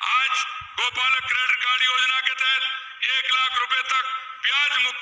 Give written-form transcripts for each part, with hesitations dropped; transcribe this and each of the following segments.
आज गोपालक credit card योजना के तहत 1 लाख रुपए तक ब्याज मुक्त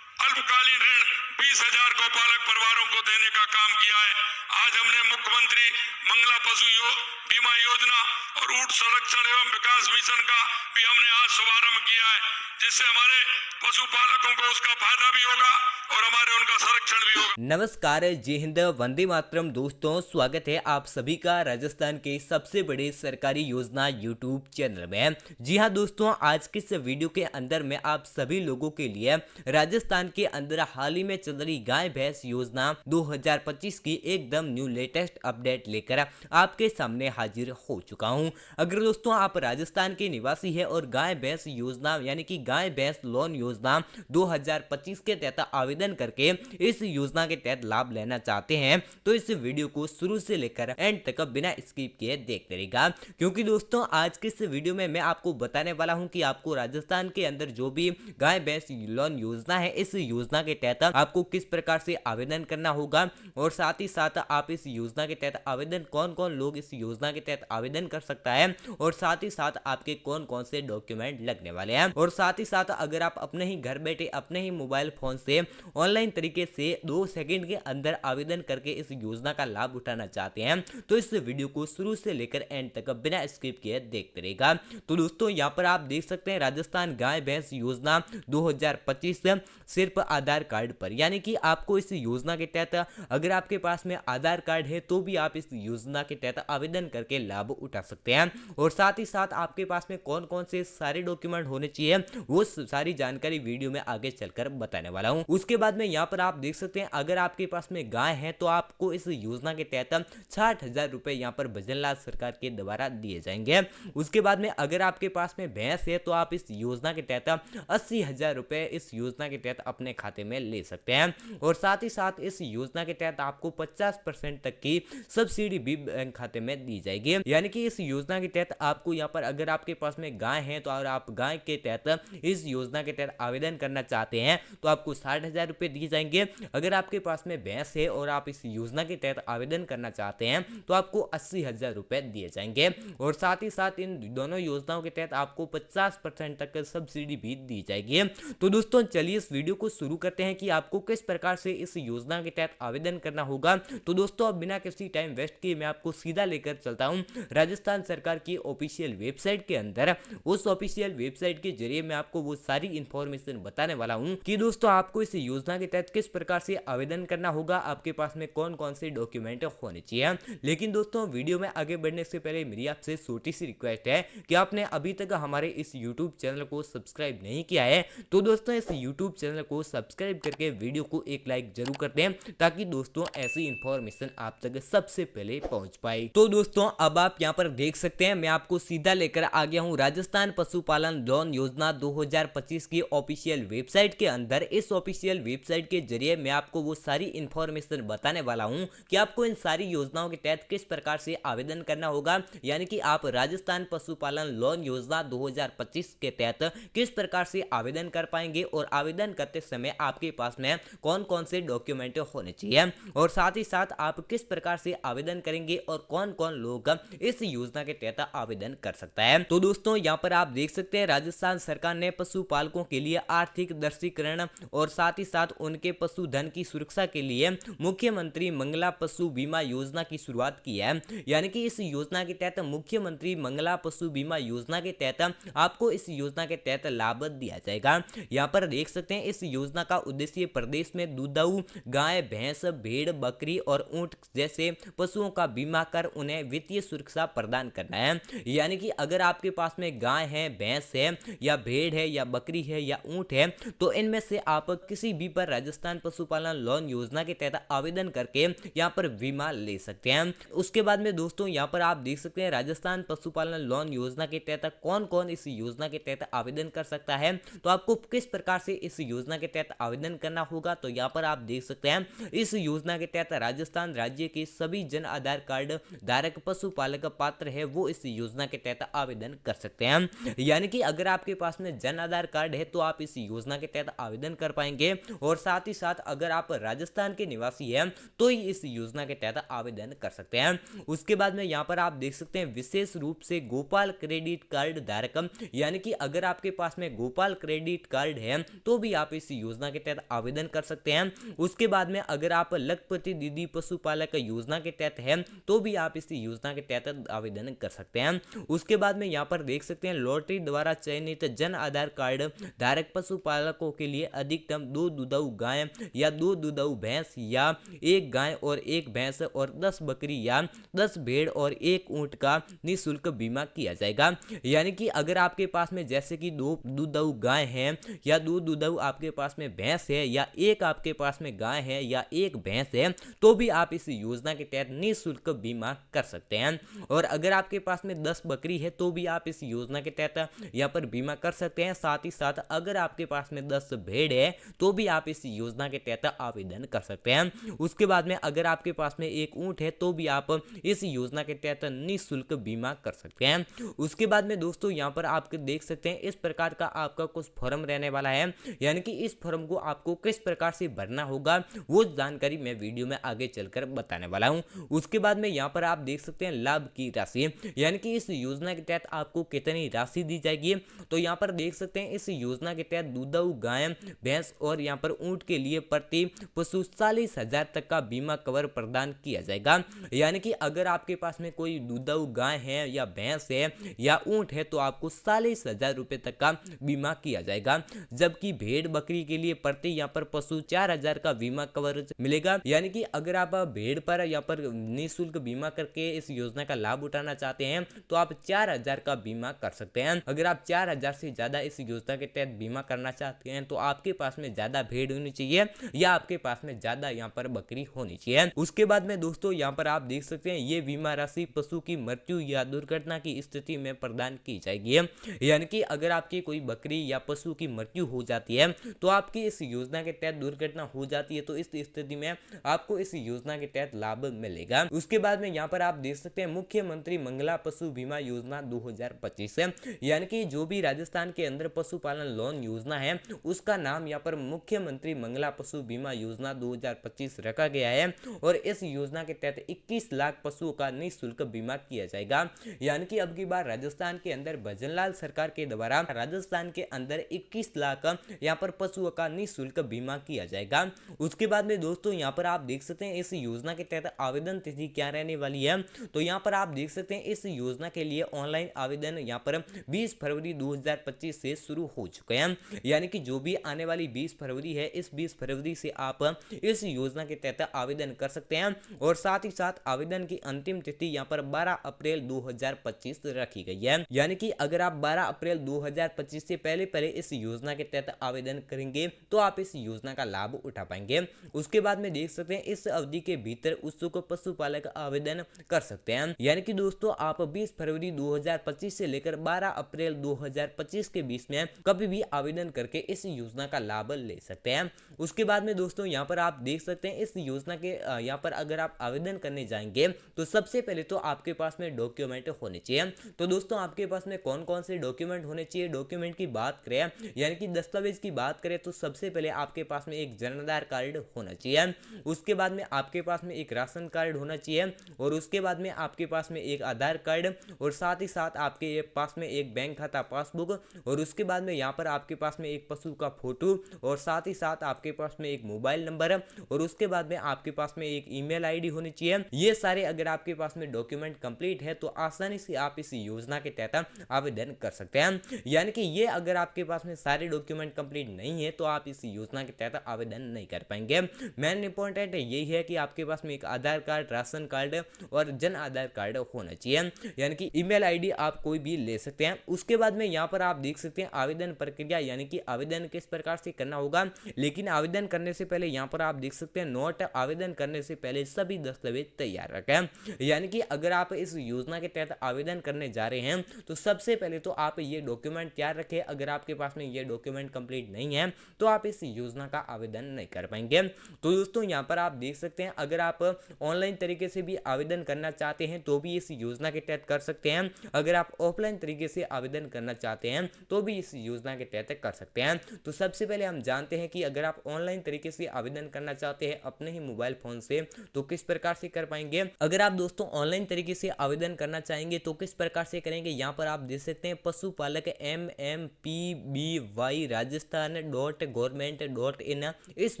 अल्पकालीन ऋण 20,000 गोपालक परिवारों को देने का काम किया है। आज हमने मुख्यमंत्री मंगला पशु बीमा योजना और ऊंट संरक्षण एवं विकास मिशन का भी हमने आज शुभारंभ किया है, जिससे हमारे पशुपालकों को उसका फायदा भी होगा और हमारे उनका संरक्षण भी होगा। नमस्कार, जय हिंद, वंदे मातरम। दोस्तों, स्वागत है आप सभी का राजस्थान के सबसे बड़े सरकारी योजना यूट्यूब चैनल में। जी हां दोस्तों, आज के इस वीडियो के अंदर मैं आप सभी लोगों के लिए राजस्थान के अंदर हाल ही में चल रही गाय भैंस योजना 2025 की एकदम न्यू लेटेस्ट अपडेट लेकर आपके सामने हाजिर हो चुका हूं। अगर दोस्तों आप राजस्थान के निवासी है और गाय भैंस योजना यानी कि गाय भैंस लोन योजना 2025 के तहत आवेदन करके इस योजना के तहत लाभ लेना चाहते हैं तो इस वीडियो को शुरू से लेकर एंड तक बिना स्किप किए देखते रहिएगा, क्योंकि दोस्तों आज के इस वीडियो में मैं आपको बताने वाला हूं कि आपको राजस्थान के अंदर जो भी गाय भैंस लोन योजना है, इस योजना के तहत आपको किस प्रकार से आवेदन करना होगा और साथ ही साथ आप इस योजना के तहत आवेदन कौन कौन लोग इस योजना के तहत आवेदन कर सकता है और साथ ही साथ आपके कौन कौन से डॉक्यूमेंट लगने वाले हैं। और साथ ही साथ अगर आप अपने ही घर बैठे अपने ही मोबाइल फोन से ऑनलाइन तरीके से 2 सेकंड के अंदर आवेदन करके इस योजना का लाभ उठाना चाहते हैं तो इस वीडियो को शुरू से लेकर एंड तक बिना स्किप किए देखते रहेगा। तो दोस्तों यहाँ पर आप देख सकते हैं राजस्थान गाय भैंस योजना 2025 सिर्फ आधार कार्ड पर, यानी कि आपको इस योजना के तहत अगर आपके पास में आधार कार्ड है तो भी आप इस योजना के तहत आवेदन करके लाभ उठा सकते हैं। और साथ ही साथ आपके पास में कौन कौन से सारे डॉक्यूमेंट होने चाहिए वो सारी जानकारी वीडियो में आगे चलकर बताने वाला हूं। उसके बाद में यहाँ पर आप देख सकते हैं अगर आपके पास में गाय है तो आपको इस योजना के तहत 60,000 रुपए यहाँ पर भजनलाल सरकार के द्वारा दिए जाएंगे। उसके बाद में अगर आपके पास में भैंस है तो आप इस योजना के तहत 80,000 रुपए इस योजना के तहत अपने खाते में ले सकते हैं। और साथ ही साथ इस योजना के तहत आपको 50% तक की सब्सिडी भी बैंक खाते में दी जाएगी, यानी कि इस योजना के तहत आपको यहाँ पर अगर आपके पास में गाय है तो आप गाय के तहत इस योजना के तहत आवेदन करना चाहते हैं तो आपको 60,000 रुपए दिए जाएंगे। अगर आपके पास में भैंस है और आप इस योजना के तहत आवेदन करना चाहते हैं तो आपको 80,000 रुपए दिए जाएंगे। और साथ ही साथ इन दोनों योजनाओं के तहत आपको 50% तक सब्सिडी भी दी जाएगी। तो दोस्तों चलिए इस वीडियो को शुरू करते हैं कि आपको किस प्रकार से इस योजना के तहत आवेदन करना होगा। तो दोस्तों अब बिना किसी टाइम वेस्ट किए मैं आपको सीधा लेकर चलता हूं राजस्थान सरकार की ऑफिशियल वेबसाइट के अंदर। उस ऑफिशियल वेबसाइट के जरिए मैं आपको वो सारी इंफॉर्मेशन बताने वाला हूं कि दोस्तों आपको इस योजना के तहत किस प्रकार से आवेदन करना होगा, आपके पास में कौन कौन से डॉक्यूमेंट होने चाहिए। लेकिन दोस्तों वीडियो में आगे बढ़ने से पहले मेरी आपसे छोटी सी रिक्वेस्ट है कि आपने अभी तक हमारे इस यूट्यूब चैनल को सब्सक्राइब नहीं किया है तो दोस्तों इस यूट्यूब चैनल को सब्सक्राइब करके वीडियो को एक लाइक जरूर कर दें ताकि दोस्तों ऐसी इंफॉर्मेशन आप तक सबसे पहले पहुंच पाए। तो दोस्तों अब आप यहाँ पर देख सकते हैं मैं आपको सीधा लेकर आ गया हूँ राजस्थान पशुपालन लोन योजना 2025 की ऑफिशियल वेबसाइट के अंदर। इस ऑफिशियल वेबसाइट के जरिए मैं आपको वो सारी इंफॉर्मेशन बताने वाला हूं कि आपको इन सारी योजनाओं के तहत किस प्रकार से आवेदन करना होगा, यानी कि आप राजस्थान पशुपालन लोन योजना 2025 के तहत किस प्रकार से आवेदन कर पाएंगे और आवेदन करते समय आपके पास में कौन कौन से डॉक्यूमेंट होने चाहिए और साथ ही साथ आप किस प्रकार से आवेदन करेंगे और कौन कौन लोग इस योजना के तहत आवेदन कर सकता है। तो दोस्तों यहाँ पर आप देख सकते हैं राजस्थान सरकार ने पशुपालकों के लिए आर्थिक दृष्टिकरण और साथ ही साथ उनके पशुधन की सुरक्षा के लिए मुख्यमंत्री मंगला पशु बीमा योजना की शुरुआत की है। यानी कि इस योजना के तहत मुख्यमंत्री मंगला पशु बीमा योजना के तहत आपको इस योजना के तहत लाभ दिया जाएगा। यहाँ पर देख सकते हैं इस योजना का उद्देश्य प्रदेश में दुधाऊ गाय भैंस भेड़ बकरी और ऊंट जैसे पशुओं का बीमा कर उन्हें वित्तीय सुरक्षा प्रदान करना है। यानी कि अगर आपके पास में गाय है, भैंस है या भेड़ है या बकरी है या ऊंट है तो इनमें से आप किसी भी पर राजस्थान पशुपालन लोन योजना के तहत आवेदन करके यहाँ पर बीमा ले सकते हैं। उसके बाद में दोस्तों यहाँ पर आप देख सकते हैं राजस्थान पशुपालन लोन योजना के तहत कौन कौन इस योजना के तहत आवेदन कर सकता है, तो आपको किस प्रकार से इस योजना के तहत आवेदन करना होगा। तो यहाँ पर आप देख सकते हैं इस योजना के तहत राजस्थान राज्य के सभी जन आधार कार्ड धारक पशुपालक पात्र है वो इस योजना के तहत आवेदन कर सकते हैं। यानी कि अगर आपके पास में जन आधार कार्ड है तो आप इस योजना के तहत आवेदन कर पाएंगे और साथ ही साथ अगर आप राजस्थान के निवासी हैं तो ही इस योजना के तहत आवेदन कर सकते हैं। उसके बाद में यहाँ पर आप देख सकते हैं विशेष रूप से गोपाल क्रेडिट कार्ड धारक, यानी कि अगर आपके पास में गोपाल क्रेडिट कार्ड है तो भी आप इस योजना के तहत आवेदन कर सकते हैं। उसके बाद में अगर आप लखपति दीदी पशुपालक योजना के तहत है तो भी आप इस योजना के तहत आवेदन कर सकते हैं। उसके बाद में यहाँ पर देख सकते हैं लॉटरी द्वारा चयनित जन आधार कार्ड धारक पशुपालकों के लिए अधिकतम 2 दुधाऊ गाय या 2 दुधाऊ भैंस या 1 गाय और 1 भैंस और 10 बकरी या 10 भेड़ और 1 ऊंट का निःशुल्क बीमा किया जाएगा। यानी कि अगर आपके पास में जैसे कि 2 दुधाऊ गाय हैं या 2 दुधाऊ आपके पास में भैंस है या 1 आपके पास में गाय है या 1 भैंस है तो भी आप इस योजना के तहत निःशुल्क बीमा कर सकते हैं। और अगर आपके पास में 10 बकरी है तो भी आप इस योजना के तहत यहाँ पर बीमा कर सकते हैं। साथ ही साथ अगर आपके पास में 10 भेड़ है तो भी आप इस योजना के तहत आवेदन कर सकते हैं। उसके बाद में अगर आपके पास में 1 ऊंट है तो भी आप इस योजना के तहत निःशुल्क बीमा कर सकते हैं। उसके बाद में दोस्तों यहाँ पर आप देख सकते हैं इस प्रकार का आपका कुछ फॉर्म रहने वाला है, यानी कि इस फॉर्म को आपको किस प्रकार से भरना होगा वो जानकारी मैं वीडियो में आगे चलकर बताने वाला हूं। उसके बाद में यहाँ पर आप देख सकते हैं लाभ की राशि, यानी कि इस योजना के तहत आपको कितनी राशि दी जाएगी। तो यहाँ पर देख सकते हैं इस योजना के तहत दुधाऊ गाय भैंस और यहाँ पर ऊंट के लिए प्रति पशु 40,000 तक का बीमा कवर प्रदान किया जाएगा। यानी कि अगर आपके पास में कोई दुधाऊ गाय है या भैंस है या ऊंट है तो आपको 40,000 रुपए तक का बीमा किया जाएगा। जबकि भेड़ बकरी के लिए प्रति यहाँ पर पशु 4,000 का बीमा कवरेज मिलेगा। यानी कि अगर आप भेड़ पर यहाँ पर निःशुल्क बीमा करके इस योजना का लाभ उठाना चाहते हैं तो आप 4,000 का बीमा कर सकते हैं। अगर आप 4,000 से ज्यादा इस योजना के तहत बीमा करना चाहते हैं तो आपके पास में ज्यादा भेड़ होनी चाहिए या आपके पास में ज्यादा यहाँ पर बकरी होनी चाहिए। उसके बाद में दोस्तों यहाँ पर आप देख सकते हैं ये बीमा राशि पशु की मृत्यु या दुर्घटना की स्थिति में प्रदान की जाएगी। यानी कि अगर आपकी कोई बकरी या पशु की मृत्यु हो जाती है तो आपकी इस योजना के तहत दुर्घटना हो जाती है तो इस स्थिति में आपको इस योजना के तहत लाभ मिलेगा। उसके बाद में यहाँ पर आप देख सकते हैं मुख्यमंत्री मंगला पशु बीमा योजना 2025 है, यानी कि जो भी राजस्थान के अंदर पशुपालन लोन योजना है उसका नाम यहाँ पर मुख्यमंत्री मंगला पशु बीमा योजना 2025 रखा गया है। और इस योजना के तहत 21 लाख पशुओं का निःशुल्क बीमा किया जाएगा। यानी कि अब की बार राजस्थान के अंदर भजनलाल सरकार के द्वारा राजस्थान के अंदर 21 लाख यहाँ पर पशुओं का निःशुल्क बीमा किया जाएगा। उसके बाद में दोस्तों यहाँ पर आप देख सकते हैं इस योजना के तहत आवेदन तिथि क्या रहने वाली है। तो यहाँ पर आप देख सकते हैं इस योजना के लिए ऑनलाइन आवेदन यहाँ पर 20 फरवरी 2025 से शुरू हो चुके हैं। यानी कि जो भी आने वाली 20 फरवरी है इस 20 फरवरी से आप इस योजना के तहत आवेदन कर सकते हैं। और साथ ही साथ आवेदन की अंतिम तिथि यहाँ पर 12 अप्रैल 2025 रखी गई है। यानी कि अगर आप 12 अप्रैल 2025 से पहले इस योजना के तहत आवेदन करेंगे तो आप इस योजना का लाभ उठा पाएंगे। उसके बाद में देख सकते हैं इस अवधि के भीतर उत्सुक पशुपालक आवेदन कर सकते हैं। यानी कि दोस्तों आप 20 फरवरी 2025 से लेकर 12 अप्रैल 2025 के बीच में कभी भी आवेदन करके इस योजना का लाभ ले सकते हैं। उसके बाद में दोस्तों यहाँ पर आप देख सकते हैं इस योजना के यहाँ पर अगर आप आवेदन करने जाएंगे तो सबसे पहले तो आपके पास में डॉक्यूमेंट होने चाहिए। तो दोस्तों आपके पास में कौन कौन से डॉक्यूमेंट होने चाहिए, डॉक्यूमेंट की बात करें यानी कि दस्तावेज की बात करें तो सबसे पहले आपके पास में एक जन आधार कार्ड होना चाहिए। उसके बाद में आपके पास में एक राशन कार्ड होना चाहिए और उसके बाद में आपके पास में एक आधार कार्ड और साथ ही साथ आपके पास में एक बैंक खाता पासबुक और उसके बाद में यहाँ पर आपके पास में एक पशु का फोटो और साथ ही साथ आपके पास में एक मोबाइल नंबर और उसके बाद में आपके पास में एक ईमेल आईडी होनी चाहिए। ये सारे अगर आपके पास में डॉक्यूमेंट कंप्लीट है तो आसानी से आप इस योजना के तहत आवेदन कर सकते हैं। यानी कि ये अगर आपके पास में सारे डॉक्यूमेंट कंप्लीट नहीं है तो आप इस योजना के तहत आवेदन नहीं कर पाएंगे। मेन इंपॉर्टेंट यही है कि आपके पास में एक आधार कार्ड, राशन कार्ड और जन आधार कार्ड होना चाहिए। यानी कि ईमेल आईडी आप कोई भी ले सकते हैं। उसके बाद में यहाँ पर आप देख सकते हैं आवेदन प्रक्रिया, यानी कि आवेदन किस प्रकार से करना होगा। लेकिन आवेदन करने से पहले यहाँ पर आप देख सकते हैं नोट, आवेदन करने से पहले सभी दस्तावेज तैयार रखें। यानी कि अगर आप इस योजना के तहत आवेदन करने जा रहे हैं तो सबसे पहले तो आप ये डॉक्यूमेंट तैयार रखें। अगर आपके पास में ये डॉक्यूमेंट कंप्लीट नहीं है तो आप इस योजना का आवेदन नहीं कर पाएंगे। तो दोस्तों यहाँ पर आप देख सकते हैं अगर आप ऑनलाइन तरीके से भी आवेदन करना चाहते हैं तो भी इस योजना के तहत कर सकते हैं। अगर आप ऑफलाइन तरीके से आवेदन करना चाहते हैं तो भी इस योजना के तहत कर सकते हैं। तो सबसे पहले हम जानते हैं कि अगर आप ऑनलाइन तरीके से आवेदन करना चाहते हैं अपने ही मोबाइल फोन से तो किस प्रकार से कर पाएंगे। अगर आप दोस्तों ऑनलाइन तरीके से आवेदन करना चाहेंगे तो किस प्रकार से करेंगे, यहाँ पर आप देख सकते हैं पशुपालक MMPBY rajasthan.government.in इस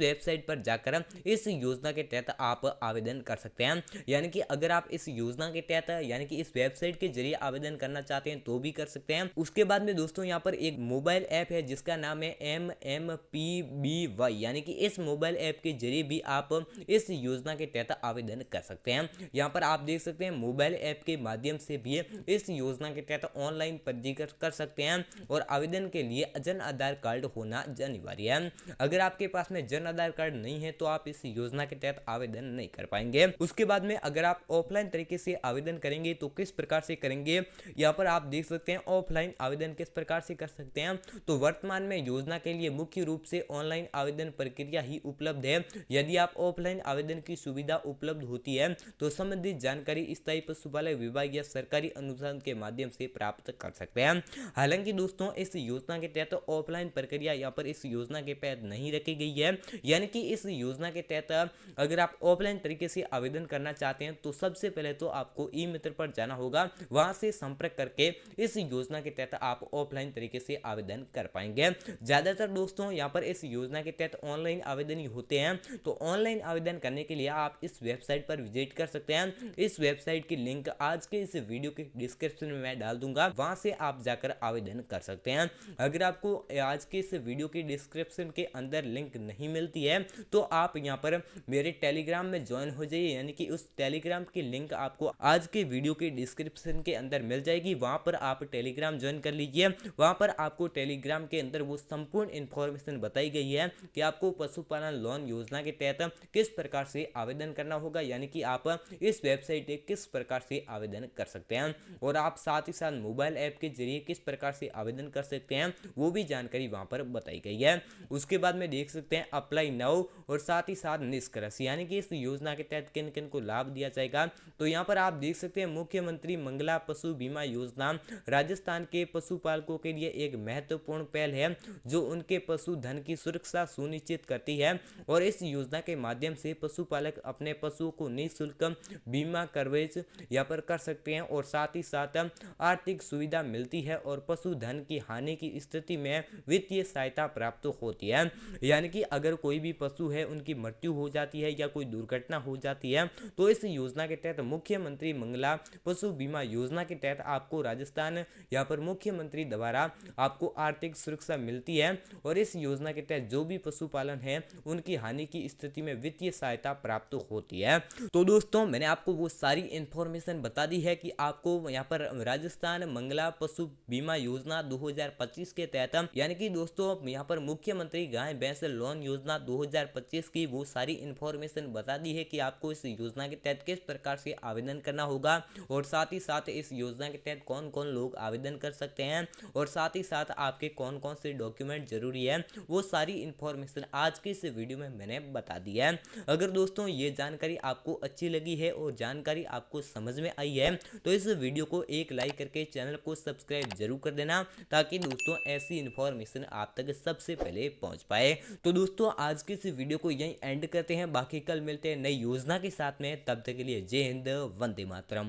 वेबसाइट पर जाकर इस योजना के तहत आप आवेदन कर सकते हैं। यानी कि अगर आप इस योजना के तहत यानी कि इस वेबसाइट के जरिए आवेदन करना चाहते हैं तो भी कर सकते हैं। उसके बाद में दोस्तों यहाँ पर एक मोबाइल ऐप है जिसका नाम है MMPBY, यानी कि इस मोबाइल ऐप के जरिए भी आप इस योजना के तहत आवेदन कर सकते हैं। यहाँ पर आप देख सकते हैं मोबाइल ऐप के माध्यम से भी इस योजना के तहत ऑनलाइन पंजीकरण कर सकते हैं और आवेदन के लिए जन आधार कार्ड होना अनिवार्य है। अगर आपके पास में जन आधार कार्ड नहीं है तो आप इस योजना के तहत आवेदन नहीं कर पाएंगे। उसके बाद में अगर आप ऑफलाइन तरीके से आवेदन करेंगे तो किस प्रकार से करेंगे, यहाँ पर आप देख सकते हैं ऑफलाइन आवेदन किस प्रकार से कर सकते हैं। तो वर्तमान में योजना के लिए मुख्य रूप से ऑनलाइन आवेदन प्रक्रिया ही उपलब्ध है। यदि आप ऑफलाइन आवेदन की सुविधा उपलब्ध होती है तो संबंधित जानकारी स्थायी पशुपालन विभाग या सरकारी अनुदान के माध्यम से प्राप्त कर सकते हैं। हालांकि दोस्तों इस योजना के तहत ऑफलाइन प्रक्रिया यहाँ पर इस योजना के तहत नहीं रखी गई है। यानी कि इस योजना के तहत अगर आप ऑफलाइन तरीके से आवेदन करना चाहते हैं तो सबसे पहले तो आपको ई मित्र पर जाना होगा, वहां से संपर्क करके इस योजना के तहत आप ऑफलाइन तरीके से आवेदन कर पाएंगे। ज्यादातर दोस्तों यहाँ पर इस योजना के तहत ऑनलाइन आवेदन ही होते हैं। तो ऑनलाइन आवेदन करने के लिए आप इस वेबसाइट पर विजिट कर सकते हैं। इस वेबसाइट की लिंक आज के इस वीडियो के डिस्क्रिप्शन में मैं डाल दूंगा, वहां से आप जाकर आवेदन कर सकते हैं। अगर आपको आज के इस वीडियो के डिस्क्रिप्शन के अंदर लिंक नहीं मिलती है तो आप यहाँ पर मेरे टेलीग्राम में ज्वाइन हो जाइए, यानी कि उस टेलीग्राम की लिंक आपको आज के वीडियो के डिस्क्रिप्शन के अंदर मिल जाएगी। वहां पर आप टेलीग्राम ज्वाइन कर लीजिए। वहां पर आपको टेलीग्राम के अंदर वो संपूर्ण इंफॉर्मेशन बताई गई है कि आपको पशुपालन लोन योजना के तहत किस प्रकार से आवेदन करना होगा, यानी कि आप इस वेबसाइट पे किस प्रकार से आवेदन कर सकते हैं और आप साथ ही साथ मोबाइल ऐप के जरिए किस प्रकार से आवेदन कर सकते हैं वो भी जानकारी वहां पर बताई गई है। उसके बाद में देख सकते हैं अप्लाई नाउ और साथ ही साथ निष्कर्ष, यानी कि इस योजना के तहत किन किन को लाभ दिया जाएगा। तो यहाँ पर आप देख सकते हैं मुख्यमंत्री मंगला पशु बीमा योजना राजस्थान के पशुपालकों के लिए एक महत्वपूर्ण पहल है जो उनके पशुधन की सुरक्षा सुनिश्चित करती है और इस योजना के माध्यम से पशुपालक अपने पशुओं को निःशुल्क बीमा कवरेज यहाँ पर कर सकते हैं और साथ ही साथ आर्थिक सुविधा मिलती है और पशुधन की हानि की स्थिति में वित्तीय सहायता प्राप्त होती है। यानी कि अगर कोई भी पशु है उनकी मृत्यु हो जाती है या कोई दुर्घटना हो जाती है तो इस योजना के तहत मुख्यमंत्री मंगला पशु बीमा योजना के तहत आपको राजस्थान यहाँ पर मुख्यमंत्री द्वारा आपको आर्थिक सुरक्षा मिलती है और इस योजना के तहत जो भी पशुपालन है उनकी हानि की स्थिति में वित्तीय सहायता प्राप्त होती है। तो दोस्तों मैंने आपको वो सारी इंफॉर्मेशन बता दी है कि आपको यहाँ पर राजस्थान मंगला पशु बीमा योजना 2025 के तहत यानी कि दोस्तों यहाँ पर मुख्यमंत्री गाय भैंस लोन योजना 2025 की वो सारी इंफॉर्मेशन बता दी है कि आपको इस योजना के तहत किस प्रकार से आवेदन करना होगा और साथ ही साथ इस योजना के तहत कौन कौन लोग आवेदन कर सकते हैं और साथ ही साथ आपके कौन कौन से डॉक्यूमेंट जरूरी है, वो सारी इंफॉर्मेशन आज की इस वीडियो में मैंने बता दिया है। अगर दोस्तों ये जानकारी आपको अच्छी लगी है और जानकारी आपको समझ में आई है तो इस वीडियो को एक लाइक करके चैनल को सब्सक्राइब जरूर कर देना ताकि दोस्तों ऐसी इंफॉर्मेशन आप तक सबसे पहले पहुंच पाए। तो दोस्तों आज की इस वीडियो को यहीं एंड करते हैं, बाकी कल मिलते हैं नई योजना के साथ में। तब तक के लिए जय हिंद, वंदे मातरम।